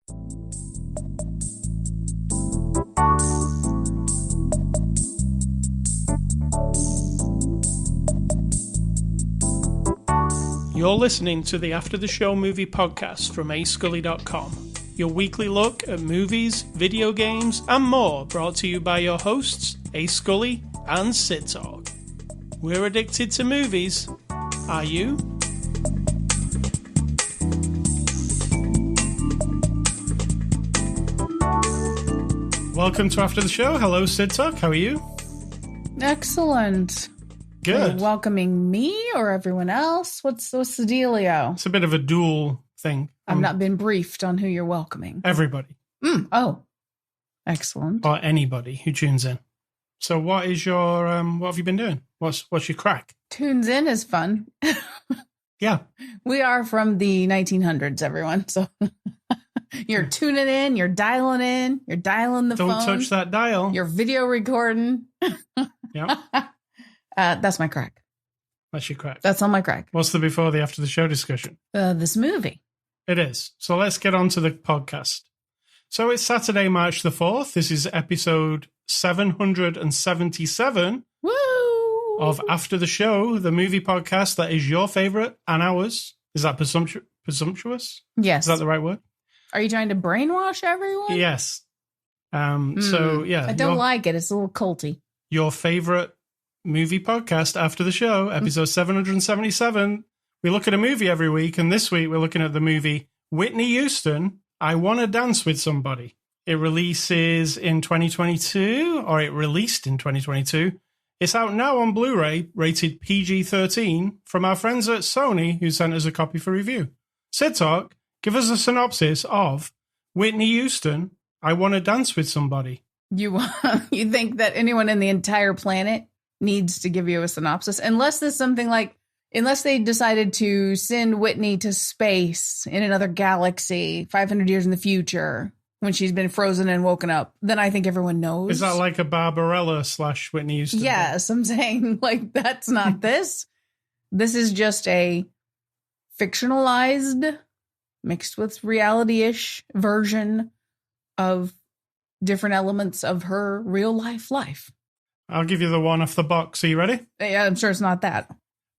You're listening to the After the Show movie podcast from ascully.com. Your weekly look at movies, video games, and more, brought to you by your hosts, A Scully and Sid Talk. We're addicted to movies. Are you? Welcome to After the Show. Hello, Sid Talk. How are you? Excellent. Good. Are you welcoming me or everyone else? What's the dealio? It's a bit of a dual thing. I've not been briefed on who you're welcoming. Everybody. Oh, excellent. Or anybody who tunes in. So what is your, what have you been doing? What's your crack? Tunes in is fun. Yeah. We are from the 1900s, everyone. So you're tuning in, you're dialing the phone. Don't touch that dial. You're video recording. Yeah. That's my crack. That's your crack. That's all my crack. What's the before the after the show discussion? This movie. It is. So let's get on to the podcast. So it's Saturday, March the 4th. This is episode 777 Woo! of After the Show, the movie podcast that is your favorite and ours. Is that presumptuous? Yes. Is that the right word? Are you trying to brainwash everyone? Yes. So, yeah. I don't like it. It's a little culty. Your favorite movie podcast After the Show, episode 777. We look at a movie every week, and this week we're looking at the movie Whitney Houston, I Want to Dance with Somebody. It releases in 2022, or it released in 2022. It's out now on Blu-ray, rated PG-13, from our friends at Sony, who sent us a copy for review. Sid Talk, give us a synopsis of Whitney Houston, I Want to Dance with Somebody. You think that anyone in the entire planet needs to give you a synopsis, unless there's something like, unless they decided to send Whitney to space in another galaxy 500 years in the future when she's been frozen and woken up, then I think everyone knows. Is that like a Barbarella / Whitney Houston? Yes, I'm saying, like, that's not this. This is just a fictionalized, mixed with reality-ish version of different elements of her real life. I'll give you the one off the box. Are you ready? Yeah, I'm sure it's not that.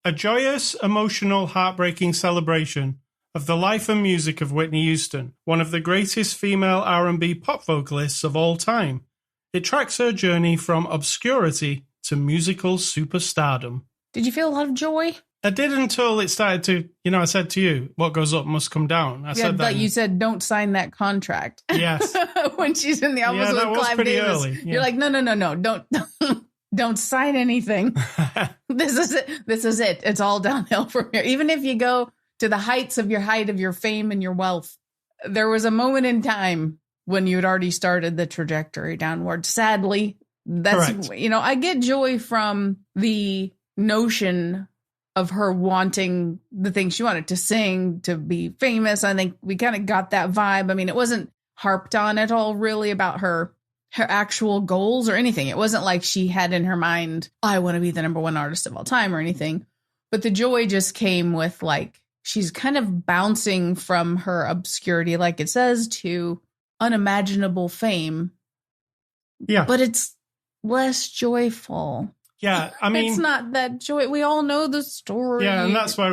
A joyous, emotional, heartbreaking celebration of the life and music of Whitney Houston, one of the greatest female R&B pop vocalists of all time. It tracks her journey from obscurity to musical superstardom. Did you feel a lot of joy? I did until it started to, I said to you, what goes up must come down. I said that. But you said, don't sign that contract. Yes. When she's in the office with Clive Davis. Early. Yeah. You're like, no, don't sign anything. This is it. It's all downhill from here. Even if you go to the height of your fame and your wealth, there was a moment in time when you had already started the trajectory downward. Sadly, that's, correct. I get joy from the notion of her wanting the things she wanted to sing, to be famous. I think we kind of got that vibe. I mean, it wasn't harped on at all really about her actual goals or anything. It wasn't like she had in her mind, I want to be the number one artist of all time or anything. But the joy just came with, like, she's kind of bouncing from her obscurity, like it says, to unimaginable fame. Yeah. But it's less joyful. Yeah, I mean, it's not that joy. We all know the story. Yeah, and that's why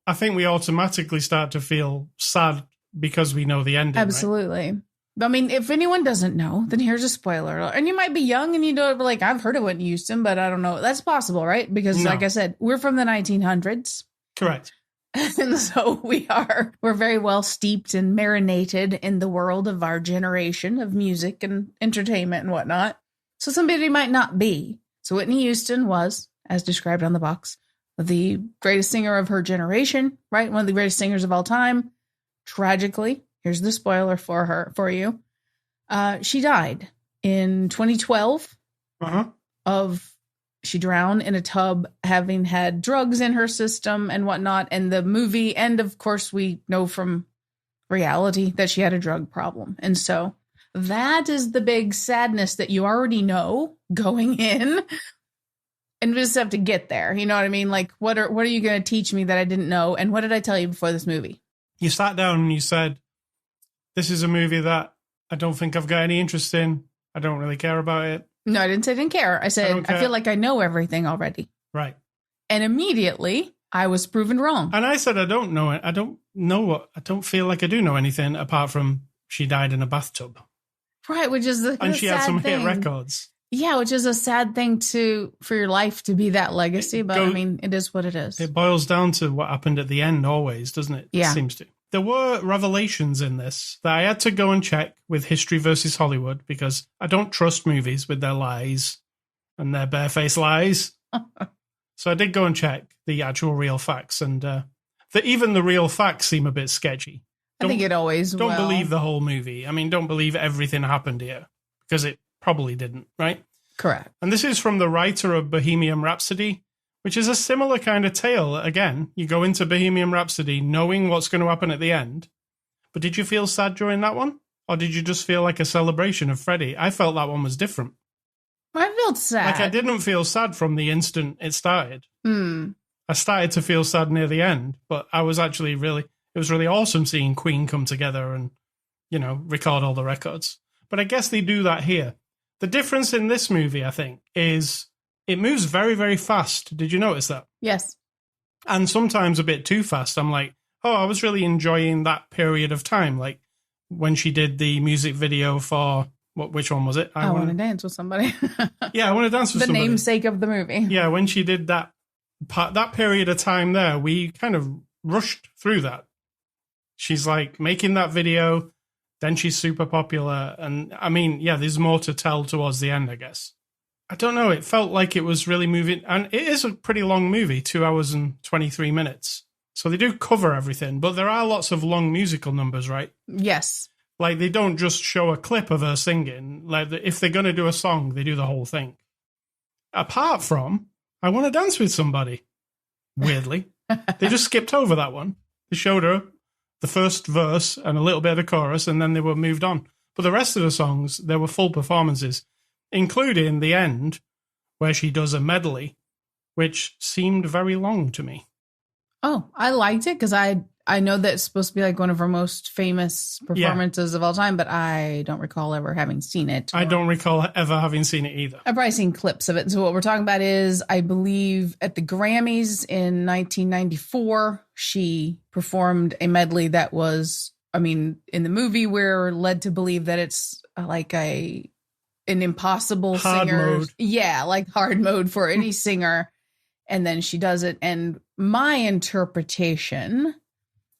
I think we automatically start to feel sad because we know the ending. Absolutely. Right? I mean, if anyone doesn't know, then here's a spoiler. And you might be young and you don't, like, I've heard of Whitney Houston, but I don't know. That's possible, right? Because like I said, we're from the 1900s. Correct. And so we're very well steeped and marinated in the world of our generation of music and entertainment and whatnot. So somebody might not be. So Whitney Houston was, as described on the box, the greatest singer of her generation, right? One of the greatest singers of all time. Tragically, here's the spoiler for you. She died in 2012 she drowned in a tub, having had drugs in her system and whatnot. And the movie, and of course we know from reality that she had a drug problem. And so that is the big sadness that you already know going in, and we just have to get there. You know what I mean? Like, what are you going to teach me that I didn't know? And what did I tell you before this movie? You sat down and you said, this is a movie that I don't think I've got any interest in. I don't really care about it. No, I didn't say I didn't care. I said, I feel like I know everything already. Right. And immediately, I was proven wrong. And I said, I don't know it. I don't feel like I do know anything apart from she died in a bathtub. Right, which is and she had some hit records. Yeah, which is a sad thing for your life to be that legacy. But I mean, it is what it is. It boils down to what happened at the end always, doesn't it? Yeah. It seems to. There were revelations in this that I had to go and check with History versus Hollywood because I don't trust movies with their lies and their barefaced lies. So I did go and check the actual real facts, and even the real facts seem a bit sketchy. I think it always Don't believe the whole movie. I mean, don't believe everything happened here because it probably didn't, right? Correct. And this is from the writer of Bohemian Rhapsody, which is a similar kind of tale. Again, you go into Bohemian Rhapsody knowing what's going to happen at the end. But did you feel sad during that one? Or did you just feel like a celebration of Freddie? I felt that one was different. I felt sad. Like I didn't feel sad from the instant it started. I started to feel sad near the end, but I was actually it was really awesome seeing Queen come together and, record all the records. But I guess they do that here. The difference in this movie, I think, is it moves very, very fast. Did you notice that? Yes. And sometimes a bit too fast. I'm like, I was really enjoying that period of time. Like when she did the music video for, which one was it? I Want to Dance with Somebody. Yeah, I Want to Dance with Somebody. The namesake of the movie. Yeah, when she did that period of time there, we kind of rushed through that. She's like making that video, then she's super popular. And I mean, yeah, there's more to tell towards the end, I guess. I don't know. It felt like it was really moving. And it is a pretty long movie, 2 hours and 23 minutes. So they do cover everything, but there are lots of long musical numbers, right? Yes. Like they don't just show a clip of her singing. Like if they're going to do a song, they do the whole thing. Apart from I Want to Dance with Somebody. Weirdly. They just skipped over that one. They showed her the first verse and a little bit of the chorus, and then they were moved on. But the rest of the songs, there were full performances, including the end, where she does a medley, which seemed very long to me. Oh, I liked it because I know that it's supposed to be like one of her most famous performances of all time, but I don't recall ever having seen it. I don't recall ever having seen it either. I've probably seen clips of it. So what we're talking about is, I believe at the Grammys in 1994, she performed a medley that was, in the movie we're led to believe that it's like an impossible hard singer. Mode. Yeah, like hard mode for any singer. And then she does it. And my interpretation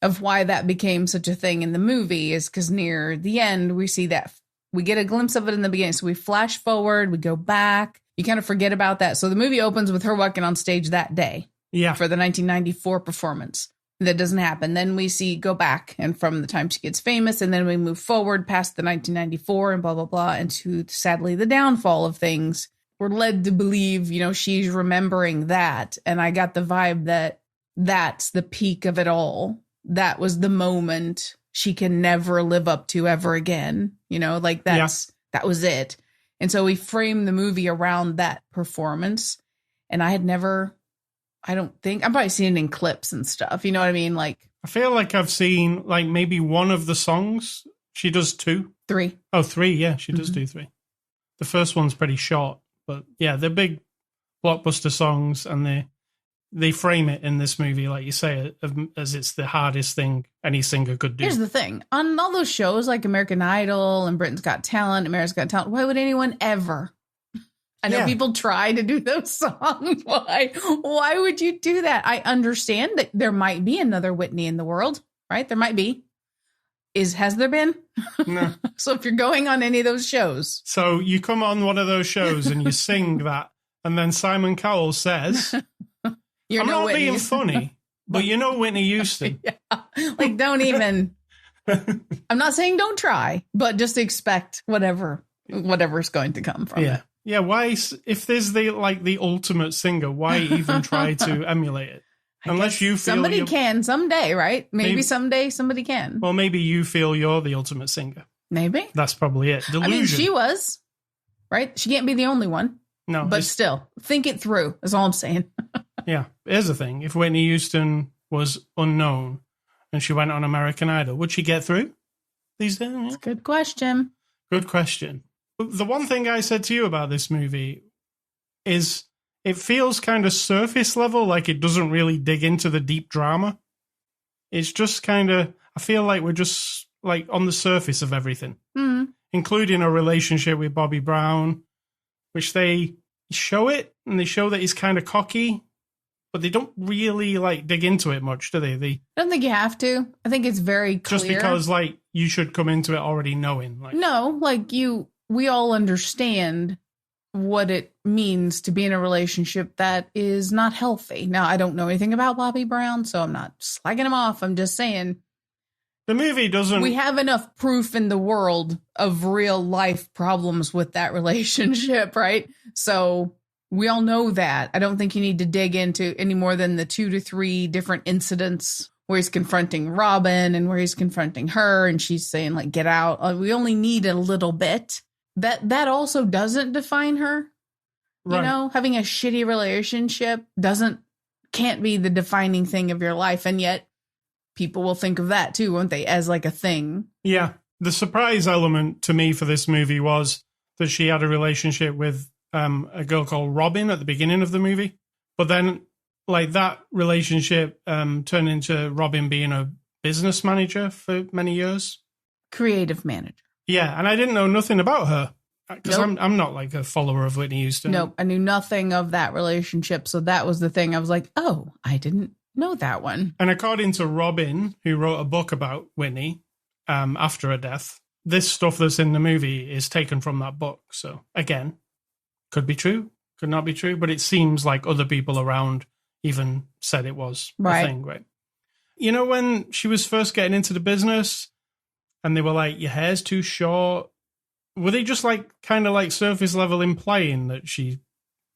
of why that became such a thing in the movie is because near the end, we see that we get a glimpse of it in the beginning. So we flash forward, we go back, you kind of forget about that. So the movie opens with her walking on stage that day for the 1994 performance. That doesn't happen. Then we go back and from the time she gets famous, and then we move forward past the 1994 and blah, blah, blah, into sadly the downfall of things. We're led to believe, she's remembering that. And I got the vibe that that's the peak of it all. That was the moment she can never live up to ever again. That was it. And so we framed the movie around that performance. And I don't think, I've probably seen it in clips and stuff. You know what I mean? Like, I feel like I've seen like maybe one of the songs. She does 2. 3. Oh, 3. Yeah, she does do 3. The first one's pretty short, but yeah, they're big blockbuster songs, and they frame it in this movie, like you say, as it's the hardest thing any singer could do. Here's the thing. On all those shows like American Idol and Britain's Got Talent, America's Got Talent, why would anyone ever? I know people try to do those songs. Why would you do that? I understand that there might be another Whitney in the world, right? There might be. Has there been? No. So if you're going on any of those shows. So you come on one of those shows and you sing that, and then Simon Cowell says, I'm not being funny, but Whitney Houston. Yeah. Like, don't even. I'm not saying don't try, but just expect whatever's going to come from it. Yeah, why, if there's the ultimate singer, why even try to emulate it? Unless you feel somebody can someday, right? Maybe someday somebody can. Well, maybe you feel you're the ultimate singer. Maybe. That's probably it. Delusion. She was, right? She can't be the only one. No. But still, think it through, is all I'm saying. Yeah. Here's the thing. If Whitney Houston was unknown and she went on American Idol, would she get through? these days? That's a good question. Good question. The one thing I said to you about this movie is it feels kind of surface level, like it doesn't really dig into the deep drama. It's just kind of, I feel like we're just like on the surface of everything, including a relationship with Bobby Brown, which they show it, and they show that he's kind of cocky, but they don't really like dig into it much, do they? I don't think you have to. I think it's very clear. Just because like you should come into it already knowing. Like, no, like we all understand what it means to be in a relationship that is not healthy. Now, I don't know anything about Bobby Brown, so I'm not slagging him off. I'm just saying the movie doesn't. We have enough proof in the world of real life problems with that relationship, right? So we all know that. I don't think you need to dig into any more than the 2 to 3 different incidents where he's confronting Robin and where he's confronting her and she's saying, like, get out. We only need a little bit. That also doesn't define her. Right. You know, having a shitty relationship can't be the defining thing of your life. And yet people will think of that too, won't they? As like a thing. Yeah. The surprise element to me for this movie was that she had a relationship with a girl called Robin at the beginning of the movie. But then like that relationship turned into Robin being a business manager for many years. Creative manager. Yeah, and I didn't know nothing about her because I'm not like a follower of Whitney Houston. Nope, I knew nothing of that relationship, so that was the thing. I was like, oh, I didn't know that one. And according to Robin, who wrote a book about Whitney after her death, this stuff that's in the movie is taken from that book. So again, could be true, could not be true, but it seems like other people around even said it was a thing, right? You know, when she was first getting into the business, and they were like, your hair's too short. Were they just like kind of like surface level implying that she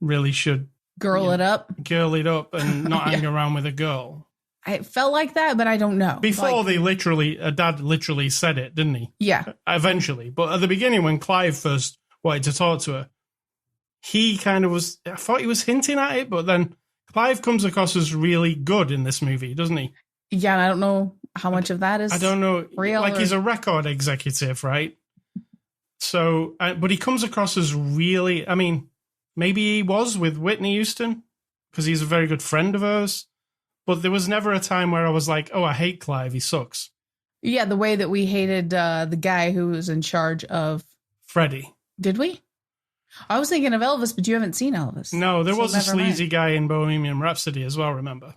really should girl it up and not hang around with a girl? I felt like that, but I don't know. Before Dad literally said it, didn't he? Yeah. Eventually. But at the beginning, when Clive first wanted to talk to her, he kind of was, I thought he was hinting at it, but then Clive comes across as really good in this movie, doesn't he? Yeah, and I don't know how much of that is I don't know. Real like he's a record executive, right? So, but he comes across as really, I mean, maybe he was with Whitney Houston because he's a very good friend of hers. But there was never a time where I was like, oh, I hate Clive. He sucks. Yeah, the way that we hated the guy who was in charge of Freddie. Did we? I was thinking of Elvis, but you haven't seen Elvis. No, there was a sleazy guy in Bohemian Rhapsody as well, remember?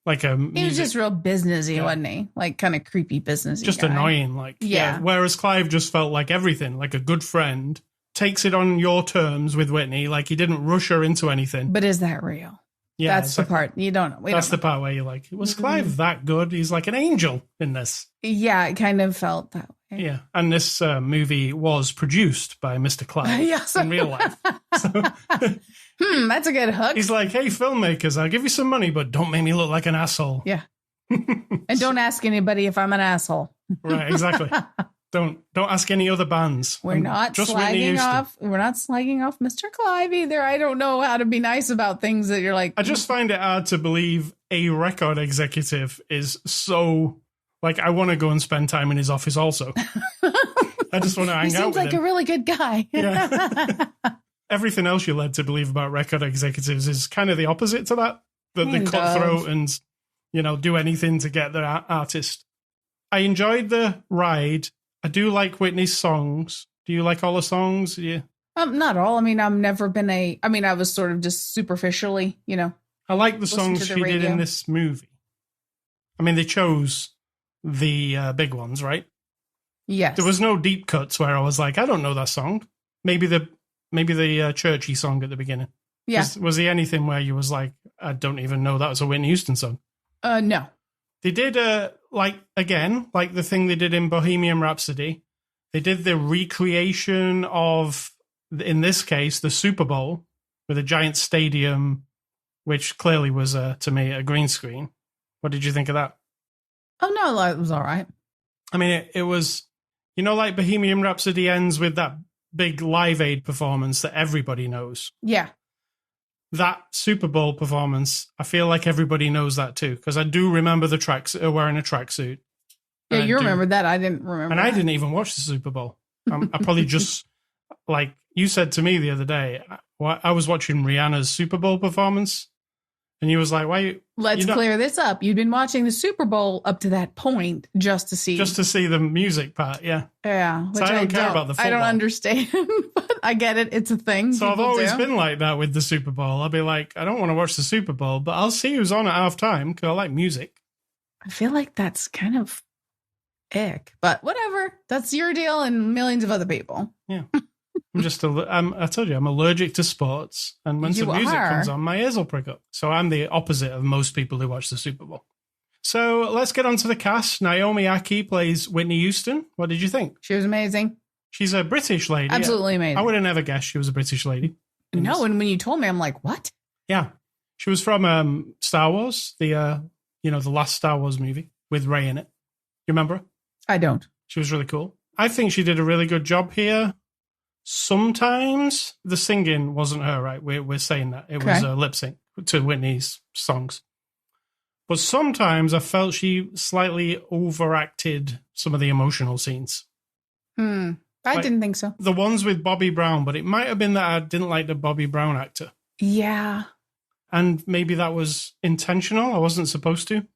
Like he was just real businessy, wasn't he? Like kind of creepy businessy. Just guy. Annoying, like yeah. Whereas Clive just felt like everything, like a good friend, takes it on your terms with Whitney, like he didn't rush her into anything. But is that real? Yeah, that's the part you don't know. That's the part where you're like, was Clive that good? He's like an angel in this. Yeah, it kind of felt that way. Yeah, and this movie was produced by Mr. Clive in real life. So, that's a good hook. He's like, hey, filmmakers, I'll give you some money, but don't make me look like an asshole. Yeah. And don't ask anybody if I'm an asshole. Right, exactly. Don't ask any other bands. We're not slagging off Mr. Clive either. I don't know how to be nice about things that you're like. I just find it hard to believe a record executive is so like, I want to go and spend time in his office also. I just want to hang out with him. He seems like a really good guy. Yeah. Everything else you're led to believe about record executives is kind of the opposite to that. That they cutthroat and, do anything to get their artist. I enjoyed the ride. I do like Whitney's songs. Do you like all the songs? Yeah. Not all. I mean, I've never been I was sort of just superficially, I like the songs she did in this movie. I mean, they chose the big ones, right? Yes. There was no deep cuts where I was like, I don't know that song. Maybe the churchy song at the beginning. Yeah. Was there anything where you was like, I don't even know that was a Whitney Houston song? No. They did, like the thing they did in Bohemian Rhapsody. They did the recreation of, in this case, the Super Bowl with a giant stadium, which clearly was, to me, a green screen. What did you think of that? Oh, no, it was all right. I mean, it was, like Bohemian Rhapsody ends with that big Live Aid performance that everybody knows. Yeah. That Super Bowl performance, I feel like everybody knows that too, because I do remember the wearing a tracksuit. Yeah, you remember that. I didn't remember. And I didn't even watch the Super Bowl. I probably just, like you said to me the other day, I was watching Rihanna's Super Bowl performance. And you was like, why? Let's clear this up. You'd been watching the Super Bowl up to that point just to see the music part. Yeah. Yeah. So I don't care about the football. I don't understand, but I get it. It's a thing. So I've always been like that with the Super Bowl. I'll be like, I don't want to watch the Super Bowl, but I'll see who's on at halftime because I like music. I feel like that's kind of ick, but whatever. That's your deal and millions of other people. Yeah. I told you, I'm allergic to sports. And when some music comes on, my ears will prick up. So I'm the opposite of most people who watch the Super Bowl. So let's get on to the cast. Naomi Ackie plays Whitney Houston. What did you think? She was amazing. She's a British lady. Absolutely amazing. I would have never guessed she was a British lady. No, and when you told me, I'm like, what? Yeah. She was from Star Wars, the last Star Wars movie with Rey in it. You remember her? I don't. She was really cool. I think she did a really good job here. Sometimes the singing wasn't her, right? We're saying that. It was a lip sync to Whitney's songs. But sometimes I felt she slightly overacted some of the emotional scenes. I didn't think so. The ones with Bobby Brown, but it might have been that I didn't like the Bobby Brown actor. Yeah. And maybe that was intentional. I wasn't supposed to.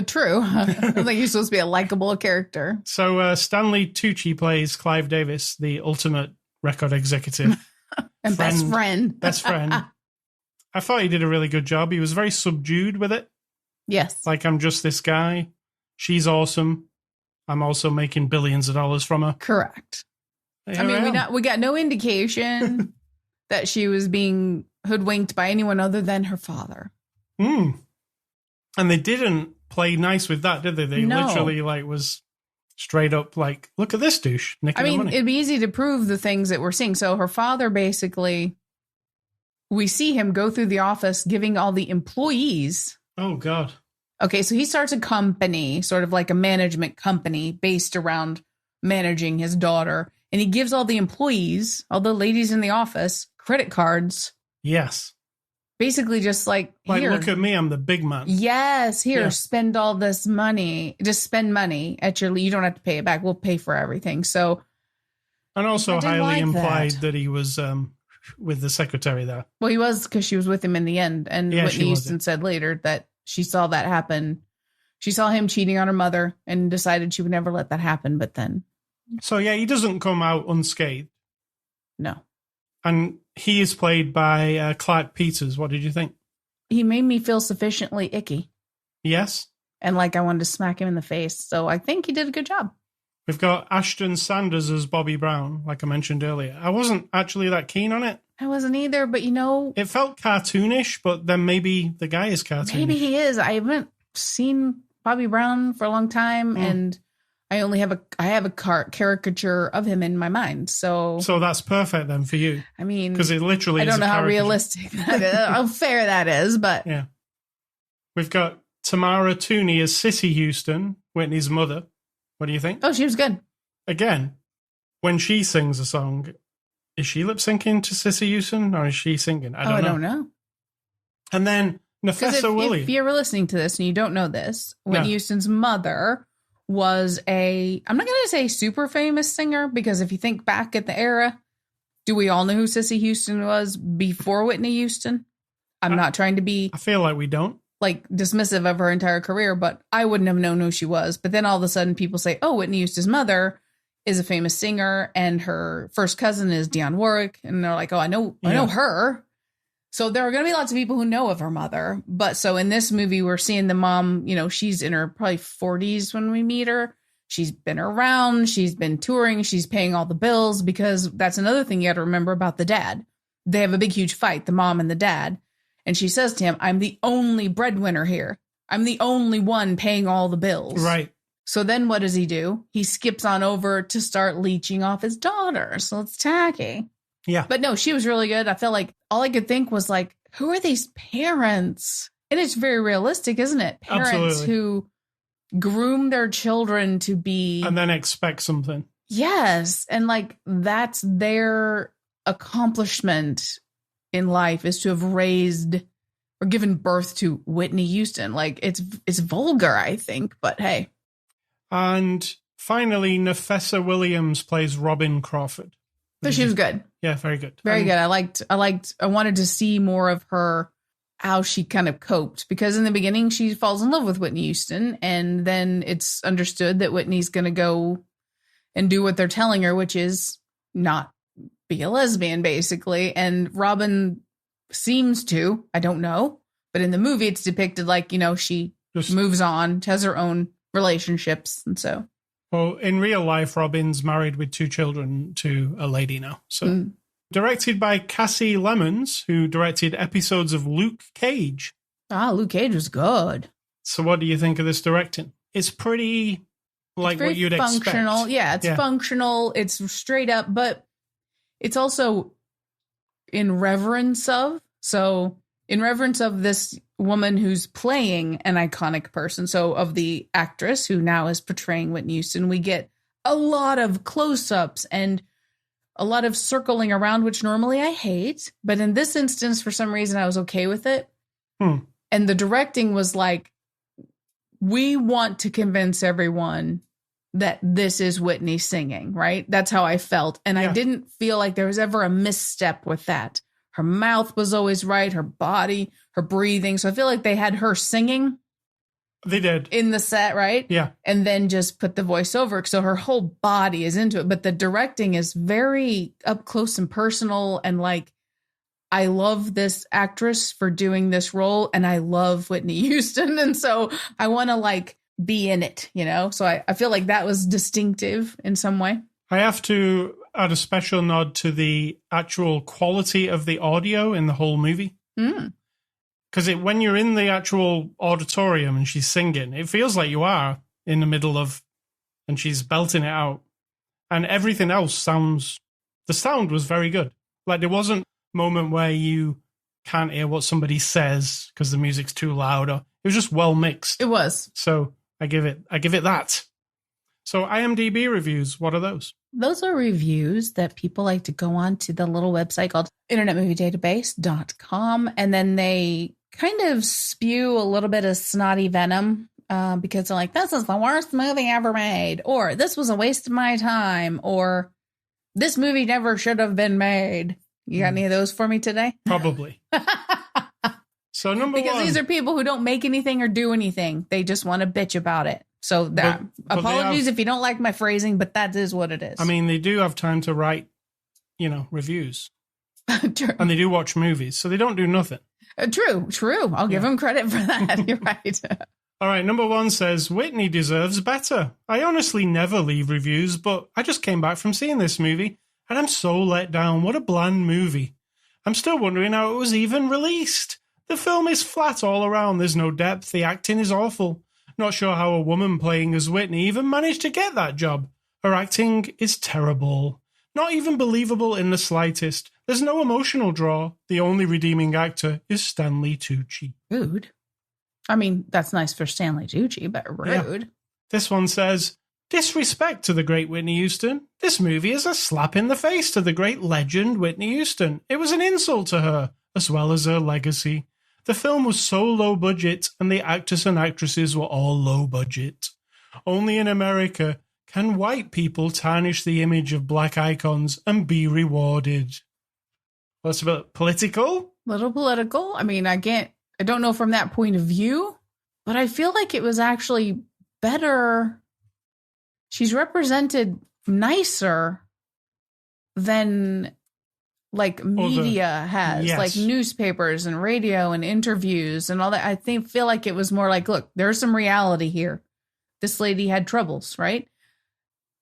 True. I think you're supposed to be a likable character. So Stanley Tucci plays Clive Davis, the ultimate record executive. And best friend. Best friend. I thought he did a really good job. He was very subdued with it. Yes. Like, I'm just this guy. She's awesome. I'm also making billions of dollars from her. Correct. I mean, we got no indication that she was being hoodwinked by anyone other than her father. And they didn't play nice with that, did they? They literally was straight up like, look at this douche. I mean, it'd be easy to prove the things that we're seeing. So her father basically, we see him go through the office giving all the employees. Oh, God. Okay, so he starts a company, sort of like a management company based around managing his daughter. And he gives all the employees, all the ladies in the office, credit cards. Yes. Basically just like here, look at me, I'm the big man. Yes, spend all this money. Just spend money at you don't have to pay it back. We'll pay for everything. So, and also highly implied that he was with the secretary there. Well, he was, because she was with him in the end. And Whitney Houston said later that she saw that happen. She saw him cheating on her mother and decided she would never let that happen. But then. So, yeah, he doesn't come out unscathed. No. And he is played by Clark Peters. What did you think? He made me feel sufficiently icky. Yes. And like I wanted to smack him in the face. So I think he did a good job. We've got Ashton Sanders as Bobby Brown, like I mentioned earlier. I wasn't actually that keen on it. I wasn't either, but it felt cartoonish, but then maybe the guy is cartoonish. Maybe he is. I haven't seen Bobby Brown for a long time, and I have a caricature of him in my mind. So that's perfect then for you. I mean, because it literally is I don't know how realistic that is, how fair that is, but yeah. We've got Tamara Tooney as Sissy Houston, Whitney's mother. What do you think? Oh, she was good. Again, when she sings a song, is she lip syncing to Sissy Houston or is she singing? I don't know. And then Nafessa Willie. If you're listening to this and you don't know this, Whitney Houston's mother was I'm not going to say super famous singer, because if you think back at the era, do we all know who Sissy Houston was before Whitney Houston? I'm not trying to be. I feel like we don't. Like dismissive of her entire career, but I wouldn't have known who she was. But then all of a sudden people say, oh, Whitney Houston's mother is a famous singer and her first cousin is Dionne Warwick. And they're like, oh, I know her. So there are going to be lots of people who know of her mother. But so in this movie, we're seeing the mom, she's in her probably 40s when we meet her. She's been around. She's been touring. She's paying all the bills, because that's another thing you got to remember about the dad. They have a big, huge fight, the mom and the dad. And she says to him, I'm the only breadwinner here. I'm the only one paying all the bills. Right. So then what does he do? He skips on over to start leeching off his daughter. So it's tacky. Yeah. But no, she was really good. I felt like all I could think was like, who are these parents? And it's very realistic, isn't it? Parents who groom their children to be. And then expect something. Yes. And like, that's their accomplishment in life, is to have raised or given birth to Whitney Houston. Like, it's vulgar, I think, but hey. And finally, Nafessa Williams plays Robin Crawford. But she was good. Yeah, very good. Very good. I wanted to see more of her, how she kind of coped, because in the beginning she falls in love with Whitney Houston, and then it's understood that Whitney's going to go and do what they're telling her, which is not be a lesbian, basically. And Robin seems to, I don't know, but in the movie it's depicted like, she just moves on, has her own relationships, and so. Well, in real life, Robin's married with 2 children to a lady now. So, Directed by Cassie Lemons, who directed episodes of Luke Cage. Luke Cage was good. So what do you think of this directing? It's pretty like what you'd functional. expect. Yeah, it's functional. It's straight up, but it's also in reverence of. So in reverence of this woman who's playing an iconic person. So of the actress who now is portraying Whitney Houston, we get a lot of close-ups and a lot of circling around, which normally I hate. But in this instance, for some reason, I was okay with it. And the directing was like, we want to convince everyone that this is Whitney singing, right? That's how I felt. And I didn't feel like there was ever a misstep with that. Her mouth was always right, her body, her breathing. So I feel like they had her singing. They did. In the set, right? Yeah. And then just put the voice over. So her whole body is into it. But the directing is very up close and personal. And like, I love this actress for doing this role. And I love Whitney Houston. And so I want to like be in it, So I feel like that was distinctive in some way. I have to add a special nod to the actual quality of the audio in the whole movie. Because when you're in the actual auditorium and she's singing, it feels like you are in the middle of, and she's belting it out. And everything else the sound was very good. Like there wasn't a moment where you can't hear what somebody says because the music's too loud. It was just well mixed. It was. So I give it that. So IMDb reviews, what are those? Those are reviews that people like to go on to the little website called internetmoviedatabase.com. And then they kind of spew a little bit of snotty venom because they're like, this is the worst movie ever made. Or this was a waste of my time. Or this movie never should have been made. You got any of those for me today? Probably. So number one. Because these are people who don't make anything or do anything. They just want to bitch about it. So that apologies if you don't like my phrasing, but that is what it is. I mean, they do have time to write, reviews. True. And they do watch movies, so they don't do nothing. True. I'll give them credit for that. You're right. All right, number 1 says, Whitney deserves better. I honestly never leave reviews, but I just came back from seeing this movie, and I'm so let down. What a bland movie. I'm still wondering how it was even released. The film is flat all around. There's no depth. The acting is awful. Not sure how a woman playing as Whitney even managed to get that job. Her acting is terrible. Not even believable in the slightest. There's no emotional draw. The only redeeming actor is Stanley Tucci. Rude. I mean, that's nice for Stanley Tucci, but rude. Yeah. This one says, disrespect to the great Whitney Houston. This movie is a slap in the face to the great legend Whitney Houston. It was an insult to her, as well as her legacy. The film was so low budget, and the actors and actresses were all low budget. Only in America can white people tarnish the image of black icons and be rewarded. What's a bit political? Little political. I mean, I don't know from that point of view, but I feel like it was actually better. She's represented nicer than like media has, yes. Like newspapers and radio and interviews and all that. I feel like it was more like, look, there's some reality here. This lady had troubles, right?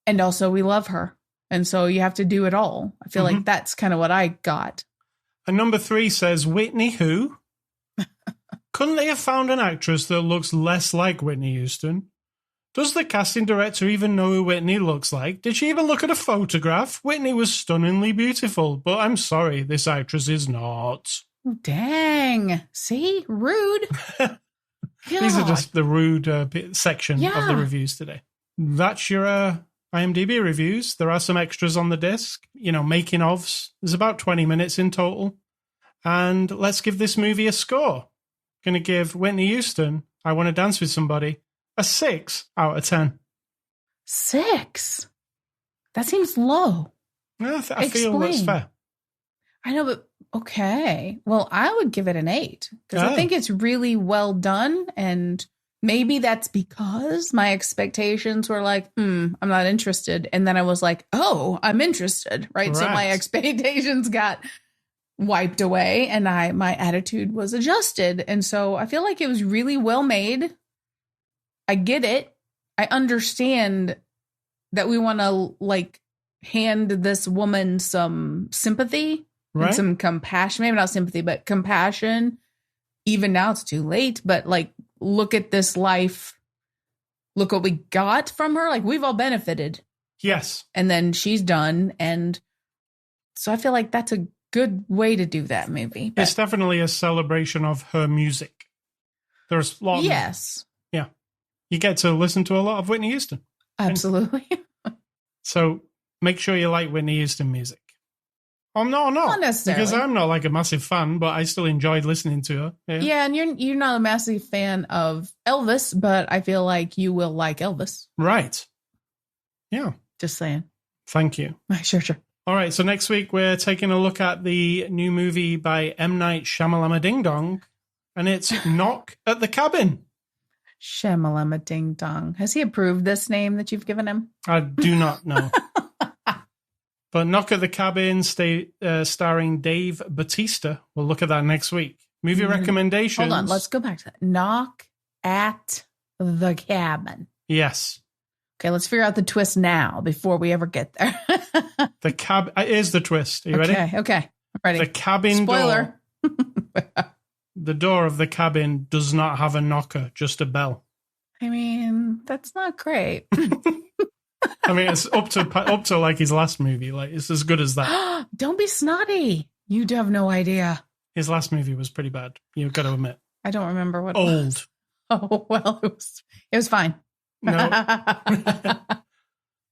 And also we love her. And so you have to do it all. I feel like that's kind of what I got. And number 3 says, Whitney who? Couldn't they have found an actress that looks less like Whitney Houston? Does the casting director even know who Whitney looks like? Did she even look at a photograph? Whitney was stunningly beautiful, but I'm sorry, this actress is not. Dang. See? Rude. These are just the rude section of the reviews today. That's your IMDb reviews. There are some extras on the disc, making ofs. There's about 20 minutes in total. And let's give this movie a score. Going to give Whitney Houston, I Want to Dance with Somebody, a 6 out of 10. 6? That seems low. I feel that's fair. I know, but okay. Well, I would give it an 8 because I think it's really well done. And maybe that's because my expectations were like, I'm not interested. And then I was like, oh, I'm interested. Right. So my expectations got wiped away and my attitude was adjusted. And so I feel like it was really well made. I get it. I understand that we want to like hand this woman some sympathy. Right. And some compassion, maybe not sympathy, but compassion. Even now it's too late, but like, look at this life. Look what we got from her. Like we've all benefited. Yes. And then she's done. And so I feel like that's a good way to do that movie. But it's definitely a celebration of her music. There's a lot. Yes. Yeah. You get to listen to a lot of Whitney Houston. Absolutely. So make sure you like Whitney Houston music. Oh, no, not necessarily. Because I'm not like a massive fan, but I still enjoyed listening to her. Yeah, and you're not a massive fan of Elvis, but I feel like you will like Elvis. Right. Yeah. Just saying. Thank you. Sure. All right, so next week we're taking a look at the new movie by M. Night Shyamalama Ding Dong, and it's Knock at the Cabin. Shyamalama Ding Dong. Has he approved this name that you've given him? I do not know. But Knock at the Cabin, starring Dave Bautista. We'll look at that next week. Movie recommendations. Hold on, let's go back to that. Knock at the Cabin. Yes. Okay, let's figure out the twist now before we ever get there. The cab is the twist. Are you ready? Okay, I'm ready. The cabin Spoiler. door. The door of the cabin does not have a knocker, just a bell. I mean, that's not great. I mean, it's up to like his last movie. Like it's as good as that. Don't be snotty. You have no idea. His last movie was pretty bad. You've got to admit. I don't remember what. Old. It was. Oh well, it was fine. No.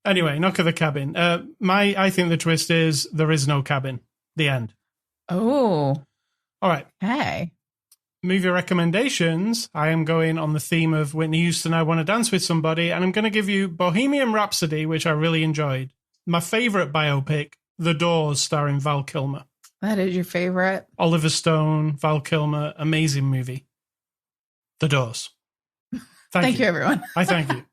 Anyway, Knock at the Cabin. I think the twist is there is no cabin. The end. Oh. All right. Hey. Movie recommendations. I am going on the theme of Whitney Houston, I Want to Dance with Somebody, and I'm going to give you Bohemian Rhapsody, which I really enjoyed. My favorite biopic, The Doors, starring Val Kilmer. That is your favorite? Oliver Stone, Val Kilmer, amazing movie. The Doors. Thank you, everyone. I thank you.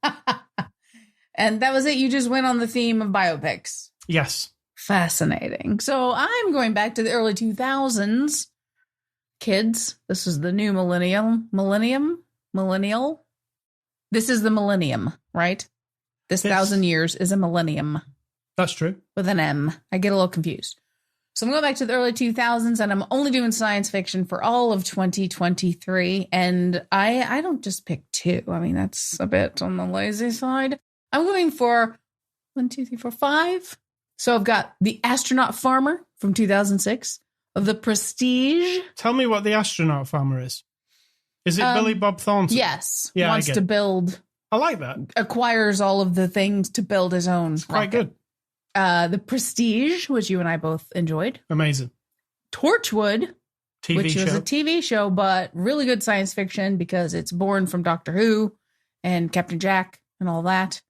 And that was it. You just went on the theme of biopics. Yes. Fascinating. So I'm going back to the early 2000s. Kids, this is the new millennial. This is the millennium, right? This 1,000 years is a millennium. That's true. With an M. I get a little confused. So I'm going back to the early 2000s, and I'm only doing science fiction for all of 2023. And I don't just pick 2. I mean, that's a bit on the lazy side. I'm going for 1, 2, 3, 4, 5. So I've got The Astronaut Farmer from 2006. The Prestige. Tell me what The Astronaut Farmer is. Is it Billy Bob Thornton? Yes. Yeah, wants to build. I like that. Acquires all of the things to build his own. Quite good. The Prestige, which you and I both enjoyed. Amazing. Torchwood, which was a TV show, but really good science fiction because it's born from Doctor Who and Captain Jack and all that.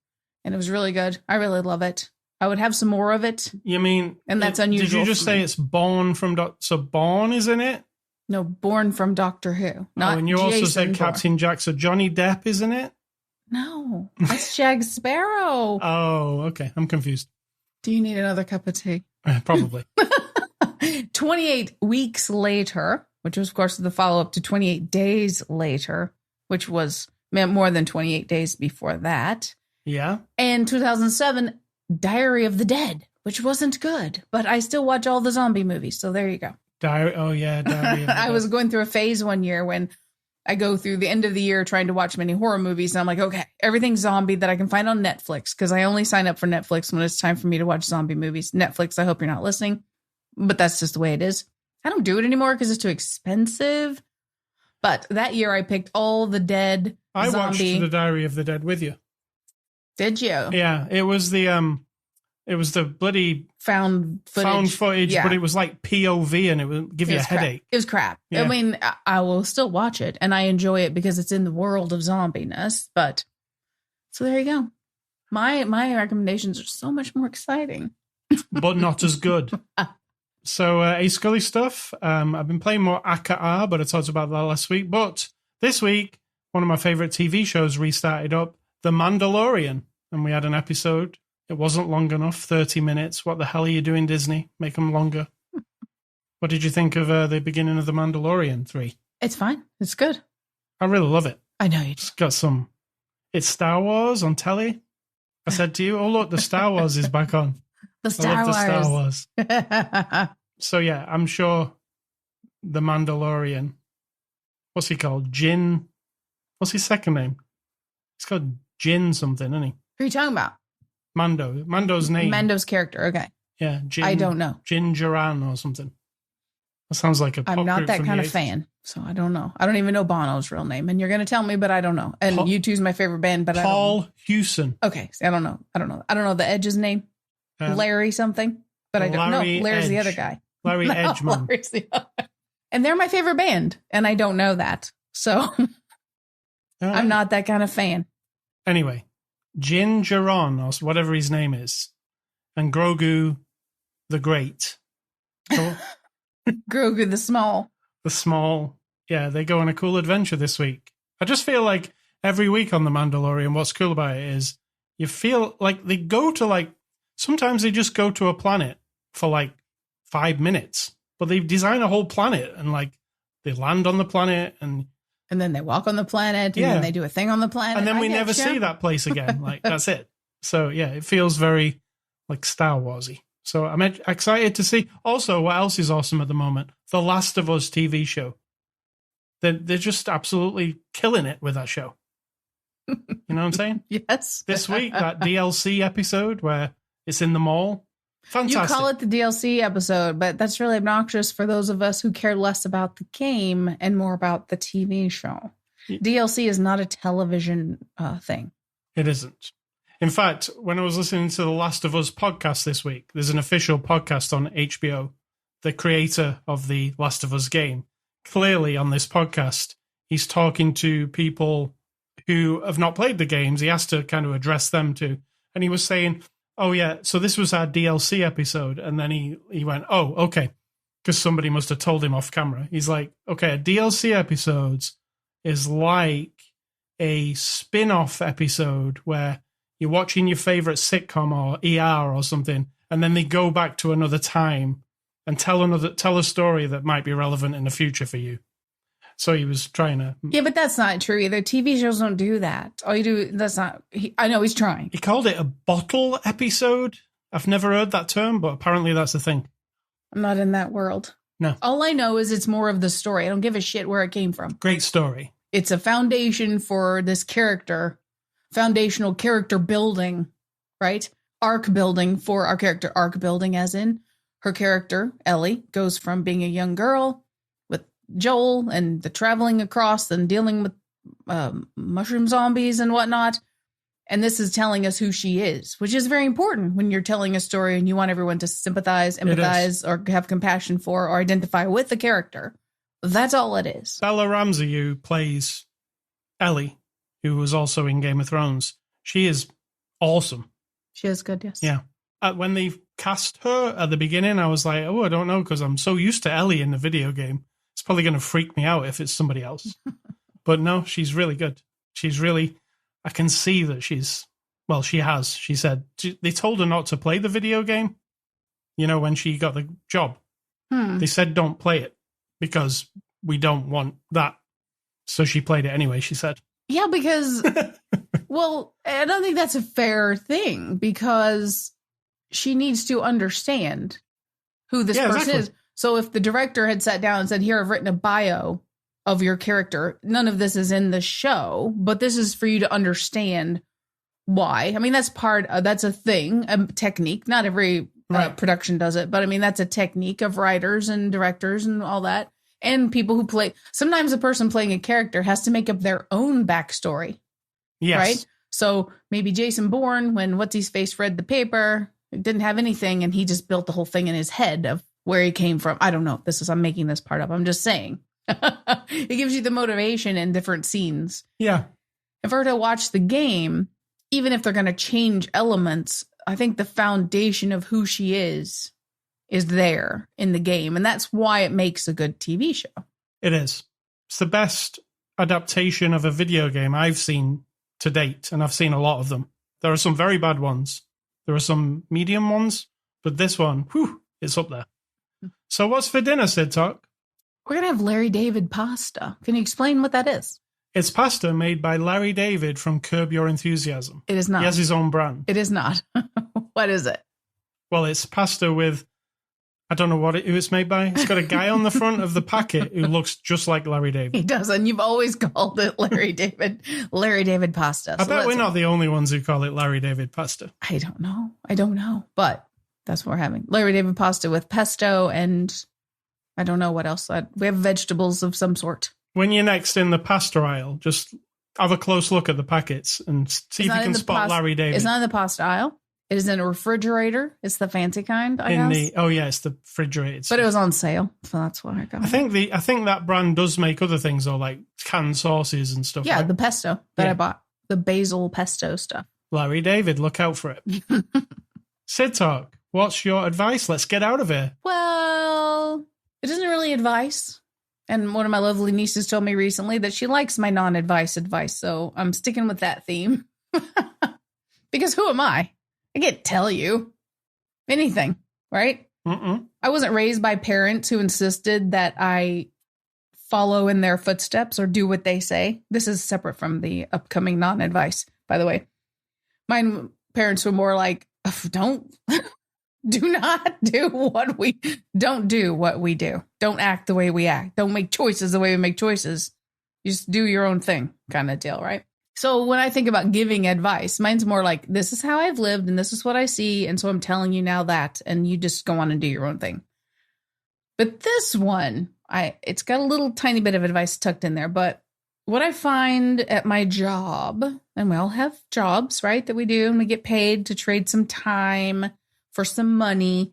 And it was really good. I really love it. I would have some more of it. You mean... And that's unusual. Did you just say it's born from... So Born is in it? No, born from Doctor Who. Not and you Jason also said Bourne. Captain Jack. So Johnny Depp is in it? No, that's Jack Sparrow. Oh, okay. I'm confused. Do you need another cup of tea? Probably. 28 weeks later, which was, of course, the follow-up to 28 days later, which was more than 28 days before that. Yeah. And 2007... Diary of the Dead, which wasn't good, but I still watch all the zombie movies. So there you go. Diary of the Dead. I was going through a phase one year when I go through the end of the year trying to watch many horror movies. And I'm like, okay, everything's zombie that I can find on Netflix because I only sign up for Netflix when it's time for me to watch zombie movies. Netflix, I hope you're not listening, but that's just the way it is. I don't do it anymore because it's too expensive. But that year I picked all the dead I watched the Diary of the Dead with you. Did you? Yeah, it was the bloody found footage, but it was like POV and it would give you a headache. It was crap. Yeah. I mean, I will still watch it and I enjoy it because it's in the world of zombiness. But so there you go. My recommendations are so much more exciting. But not as good. So, A Scully stuff. I've been playing more AKA, but I talked about that last week. But this week, one of my favorite TV shows restarted up, The Mandalorian. And we had an episode. It wasn't long enough, 30 minutes. What the hell are you doing, Disney? Make them longer. What did you think of the beginning of The Mandalorian 3? It's fine. It's good. I really love it. I know you do. It's got some... It's Star Wars on telly. I said to you, oh, look, the Star Wars is back on. The Star Wars. So, yeah, I'm sure The Mandalorian... What's he called? Jin... What's his second name? It's called Jin something, isn't he? Who are you talking about? Mando. Mando's name. Mando's character, okay. Yeah, Jin... I don't know. Jin Jiran or something. That sounds like a pop I'm not group that from kind the of 80s. fan, so I don't know. I don't even know Bono's real name, and you're going to tell me, but I don't know. And U2's my favorite band, but Paul Hewson. Okay, so I don't know. I don't know the Edge's name. Larry something, but I don't know. Larry's Edge. The other guy. Larry Edgeman. Larry's the other. And they're my favorite band, and I don't know that, so I'm not that kind of fan. Anyway, Jin Jiran, or whatever his name is, and Grogu the Great. Grogu the Small. The Small. Yeah, they go on a cool adventure this week. I just feel like every week on The Mandalorian, what's cool about it is you feel like they go to sometimes they just go to a planet for 5 minutes, but they design a whole planet and they land on the planet and then they walk on the planet and then they do a thing on the planet. And then we never see that place again. That's it. So yeah, it feels very Star Warsy. So I'm excited to see. Also, what else is awesome at the moment? The Last of Us TV show. They're just absolutely killing it with that show. You know what I'm saying? Yes. This week, that DLC episode where it's in the mall. Fantastic. You call it the DLC episode, but that's really obnoxious for those of us who care less about the game and more about the TV show. DLC is not a television thing. It isn't. In fact, when I was listening to the Last of Us podcast this week, there's an official podcast on HBO, the creator of the Last of Us game. Clearly on this podcast, he's talking to people who have not played the games. He has to kind of address them too. And he was saying, oh yeah, so this was our DLC episode. And then he went, oh, okay. Because somebody must have told him off camera. He's like, okay, a DLC episodes is like a spin-off episode where you're watching your favorite sitcom or ER or something, and then they go back to another time and tell a story that might be relevant in the future for you. So he was trying to... Yeah, but that's not true either. TV shows don't do that. All you do, that's not... I know he's trying. He called it a bottle episode. I've never heard that term, but apparently that's the thing. I'm not in that world. No. All I know is it's more of the story. I don't give a shit where it came from. Great story. It's a foundation for this character. Foundational character building, right? Arc building for our character. Arc building as in her character, Ellie, goes from being a young girl with Joel and the traveling across and dealing with mushroom zombies and whatnot. And this is telling us who she is, which is very important when you're telling a story and you want everyone to sympathize, empathize, or have compassion for or identify with the character. That's all it is. Bella Ramsey, who plays Ellie, who was also in Game of Thrones, she is awesome. She is good, yes. Yeah. When they cast her at the beginning, I was like, oh, I don't know, because I'm so used to Ellie in the video game. It's probably going to freak me out if it's somebody else. But no, she's really good. She's really, I can see that she's, well, she has. She said, they told her not to play the video game, when she got the job. They said, don't play it because we don't want that. So she played it anyway, she said. Yeah, because, well, I don't think that's a fair thing because she needs to understand who this person is. So if the director had sat down and said, here, I've written a bio of your character, none of this is in the show, but this is for you to understand why. I mean, that's a thing, a technique. Not every production does it, but I mean, that's a technique of writers and directors and all that. And people who play, sometimes a person playing a character has to make up their own backstory. Yes. Right? So maybe Jason Bourne, when What's-His-Face read the paper, didn't have anything, and he just built the whole thing in his head of where he came from. I don't know. I'm making this part up. I'm just saying. It gives you the motivation in different scenes. Yeah. If I were to watch the game, even if they're going to change elements, I think the foundation of who she is there in the game. And that's why it makes a good TV show. It is. It's the best adaptation of a video game I've seen to date, and I've seen a lot of them. There are some very bad ones. There are some medium ones, but this one, whew, it's up there. So what's for dinner, Sid Talk? We're going to have Larry David pasta. Can you explain what that is? It's pasta made by Larry David from Curb Your Enthusiasm. It is not. He has his own brand. It is not. What is it? Well, it's pasta with, I don't know who it's made by. It's got a guy on the front of the packet who looks just like Larry David. He does, and you've always called it Larry David pasta. I bet we're not the only ones who call it Larry David pasta. I don't know. But that's what we're having. Larry David pasta with pesto and I don't know what else. We have vegetables of some sort. When you're next in the pasta aisle, just have a close look at the packets and see if you can spot Larry David. It's not in the pasta aisle. It is in a refrigerator. It's the fancy kind, I guess. It's the refrigerated stuff. But it was on sale, so that's why I got it. I think that brand does make other things, though, like canned sauces and stuff. Yeah, right? The pesto that I bought. The basil pesto stuff. Larry David, look out for it. Sid Talk, what's your advice? Let's get out of here. Well, it isn't really advice. And one of my lovely nieces told me recently that she likes my non-advice advice. So I'm sticking with that theme. Because who am I? I can't tell you anything, right? I wasn't raised by parents who insisted that I follow in their footsteps or do what they say. This is separate from the upcoming non-advice, by the way. My parents were more like, don't do what we do. Don't act the way we act. Don't make choices the way we make choices. You just do your own thing kind of deal, right? So when I think about giving advice, mine's more like, this is how I've lived and this is what I see. And so I'm telling you now that, and you just go on and do your own thing. But this one, it's got a little tiny bit of advice tucked in there. But what I find at my job, and we all have jobs, right, that we do, and we get paid to trade some time for some money,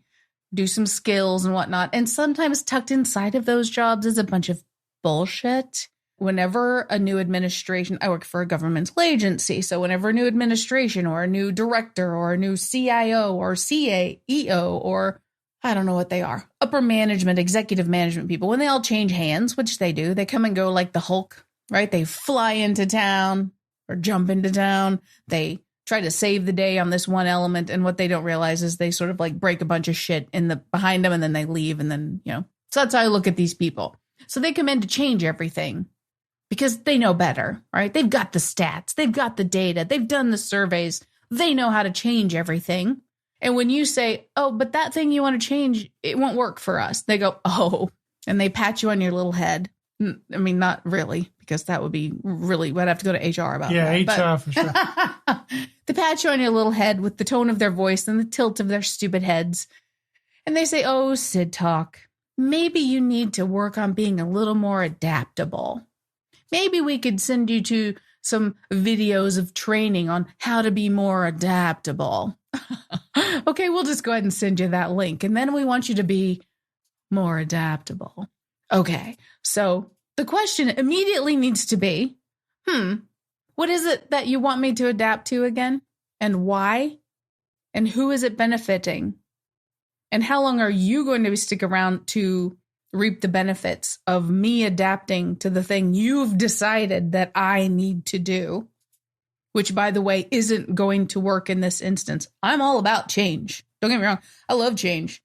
do some skills and whatnot. And sometimes tucked inside of those jobs is a bunch of bullshit. Whenever a new administration, I work for a governmental agency. So whenever a new administration or a new director or a new CIO or CAEO or I don't know what they are, upper management, executive management people, when they all change hands, which they do, they come and go like the Hulk, right? They fly into town or jump into town. They try to save the day on this one element. And what they don't realize is they sort of like break a bunch of shit behind them and then they leave. And then, so that's how I look at these people. So they come in to change everything because they know better, right? They've got the stats. They've got the data. They've done the surveys. They know how to change everything. And when you say, oh, but that thing you want to change, it won't work for us. They go, oh, and they pat you on your little head. I mean, not really, because that would be really, we'd have to go to HR about that. Yeah, HR for sure. They pat you on your little head with the tone of their voice and the tilt of their stupid heads. And they say, oh, Sid Talk, maybe you need to work on being a little more adaptable. Maybe we could send you to some videos of training on how to be more adaptable. Okay, we'll just go ahead and send you that link. And then we want you to be more adaptable. Okay, so the question immediately needs to be, what is it that you want me to adapt to again? And why? And who is it benefiting? And how long are you going to stick around to reap the benefits of me adapting to the thing you've decided that I need to do? Which, by the way, isn't going to work in this instance. I'm all about change. Don't get me wrong. I love change.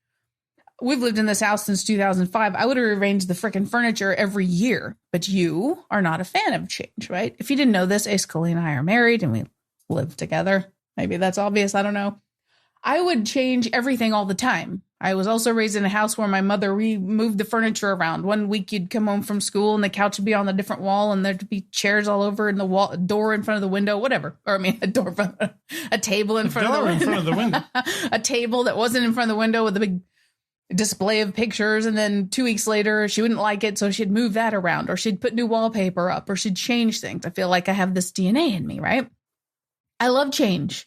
We've lived in this house since 2005. I would have rearranged the freaking furniture every year. But you are not a fan of change, right? If you didn't know this, Ace Coley and I are married and we live together. Maybe that's obvious. I don't know. I would change everything all the time. I was also raised in a house where my mother moved the furniture around. One week you'd come home from school and the couch would be on a different wall and there'd be chairs all over and the door in front of the window, whatever. Or I mean, a table in front of the window. A table that wasn't in front of the window with a big display of pictures. And then 2 weeks later, she wouldn't like it. So she'd move that around or she'd put new wallpaper up or she'd change things. I feel like I have this DNA in me, right? I love change.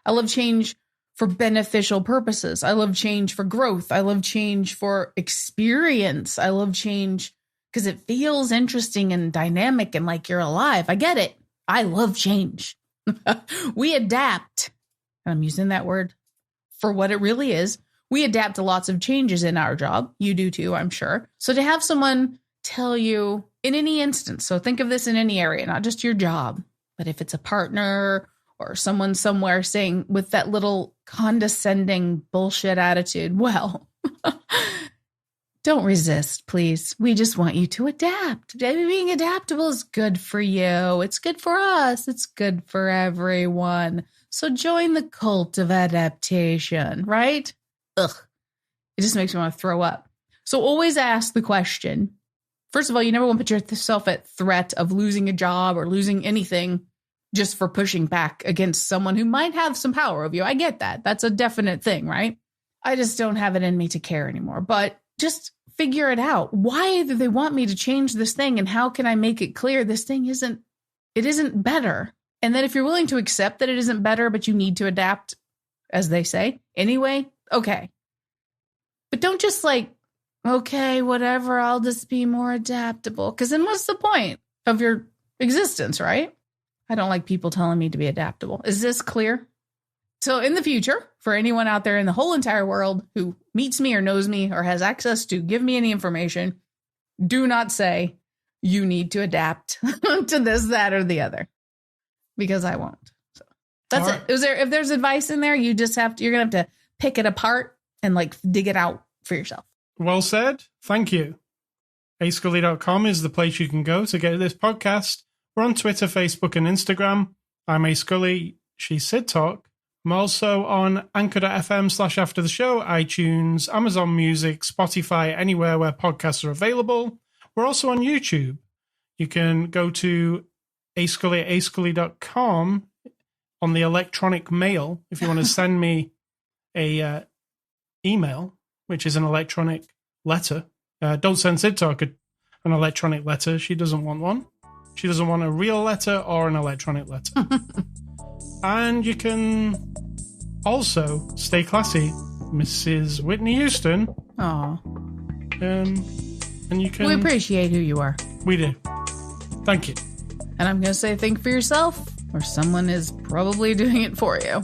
I love change for beneficial purposes. I love change for growth. I love change for experience. I love change because it feels interesting and dynamic and like you're alive. I get it. I love change. We adapt, and I'm using that word for what it really is. We adapt to lots of changes in our job. You do too, I'm sure. So to have someone tell you in any instance, so think of this in any area, not just your job, but if it's a partner or someone somewhere saying with that little condescending bullshit attitude, well, don't resist, please. We just want you to adapt. Being adaptable is good for you. It's good for us. It's good for everyone. So join the cult of adaptation, right? Ugh. It just makes me want to throw up. So always ask the question. First of all, you never want to put yourself at threat of losing a job or losing anything just for pushing back against someone who might have some power over you. I get that. That's a definite thing, right? I just don't have it in me to care anymore. But just figure it out. Why do they want me to change this thing? And how can I make it clear this thing isn't better? And then if you're willing to accept that it isn't better, but you need to adapt, as they say, anyway, okay. But don't just okay, whatever, I'll just be more adaptable. Because then what's the point of your existence, right? I don't like people telling me to be adaptable. Is this clear? So in the future, for anyone out there in the whole entire world who meets me or knows me or has access to give me any information, do not say you need to adapt to this, that, or the other, because I won't. So that's it. If there's advice in there, you're going to have to pick it apart and dig it out for yourself. Well said. Thank you. ascully.com is the place you can go to get this podcast. We're on Twitter, Facebook, and Instagram. I'm A Scully. She's Sid Talk. I'm also on anchor.fm/after the show, iTunes, Amazon Music, Spotify, anywhere where podcasts are available. We're also on YouTube. You can go to ascully at ascully.com on the electronic mail if you want to send me a email, which is an electronic letter. Don't send Sid Talk an electronic letter. She doesn't want one. She doesn't want a real letter or an electronic letter. And you can also stay classy, Mrs. Whitney Houston. Aw. And you can... We appreciate who you are. We do. Thank you. And I'm going to say think for yourself, or someone is probably doing it for you.